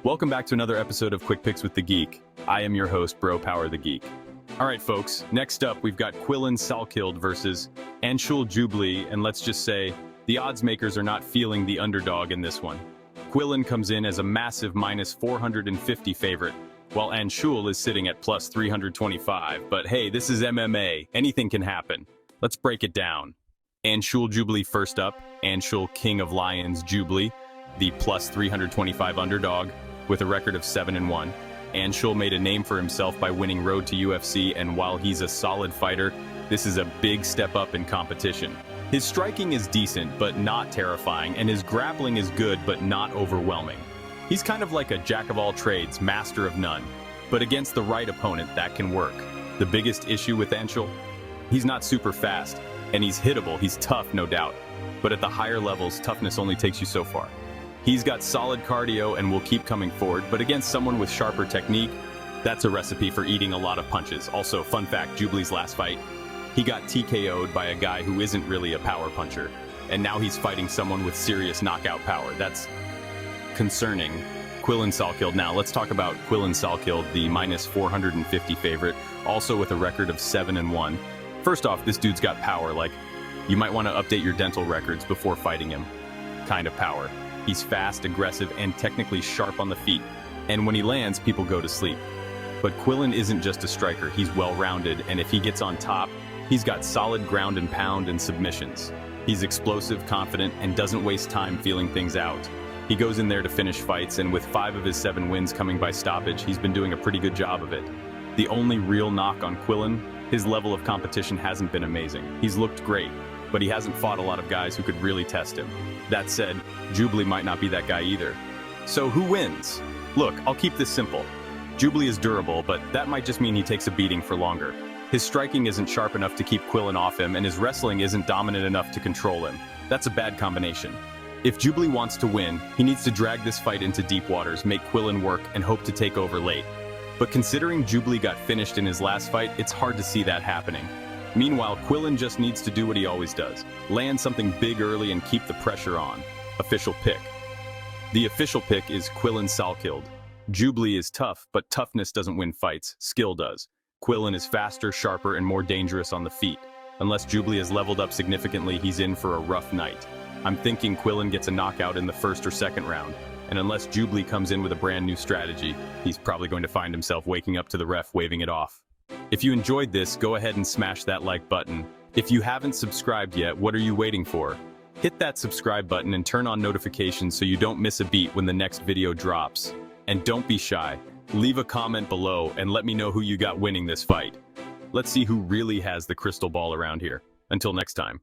Welcome back to another episode of Quick Picks with the Geek. I am your host, Bro Power the Geek. All right, folks, next up we've got Quillen Salkeld versus Anshul Jubli, and let's just say the odds makers are not feeling the underdog in this one. Quillen comes in as a massive minus 450 favorite, while Anshul is sitting at plus 325. But hey, this is MMA. Anything can happen. Let's break it down. Anshul Jubli first up. Anshul King of Lions Jubli, the plus 325 underdog with a record of 7-1. Anshul made a name for himself by winning Road to UFC, and while he's a solid fighter, this is a big step up in competition. His striking is decent, but not terrifying, and his grappling is good, but not overwhelming. He's kind of like a jack-of-all-trades, master of none. But against the right opponent, that can work. The biggest issue with Anshul? He's not super fast, and he's hittable. He's tough, no doubt. But at the higher levels, toughness only takes you so far. He's got solid cardio and will keep coming forward, but against someone with sharper technique, that's a recipe for eating a lot of punches. Also, fun fact, Jubli's last fight, he got TKO'd by a guy who isn't really a power puncher, and now he's fighting someone with serious knockout power. That's concerning. Quillen Salkeld. Now, let's talk about Quillen Salkeld, the minus 450 favorite, also with a record of 7-1. First off, this dude's got power, like, you might want to update your dental records before fighting him. Kind of power. He's fast, aggressive, and technically sharp on the feet. And when he lands, people go to sleep. But Quillen isn't just a striker, he's well-rounded, and if he gets on top, he's got solid ground and pound and submissions. He's explosive, confident, and doesn't waste time feeling things out. He goes in there to finish fights, and with 5 of his 7 wins coming by stoppage, he's been doing a pretty good job of it. The only real knock on Quillen, his level of competition hasn't been amazing. He's looked great, but he hasn't fought a lot of guys who could really test him. That said, Jubli might not be that guy either. So who wins? Look, I'll keep this simple. Jubli is durable, but that might just mean he takes a beating for longer. His striking isn't sharp enough to keep Quillen off him, and his wrestling isn't dominant enough to control him. That's a bad combination. If Jubli wants to win, he needs to drag this fight into deep waters, make Quillen work, and hope to take over late. But considering Jubli got finished in his last fight, it's hard to see that happening. Meanwhile, Quillen just needs to do what he always does. Land something big early and keep the pressure on. Official pick. The official pick is Quillen Salkeld. Jubli is tough, but toughness doesn't win fights. Skill does. Quillen is faster, sharper, and more dangerous on the feet. Unless Jubli has leveled up significantly, he's in for a rough night. I'm thinking Quillen gets a knockout in the first or second round. And unless Jubli comes in with a brand new strategy, he's probably going to find himself waking up to the ref waving it off. If you enjoyed this, go ahead and smash that like button. If you haven't subscribed yet, what are you waiting for? Hit that subscribe button and turn on notifications so you don't miss a beat when the next video drops. And don't be shy. Leave a comment below and let me know who you got winning this fight. Let's see who really has the crystal ball around here. Until next time.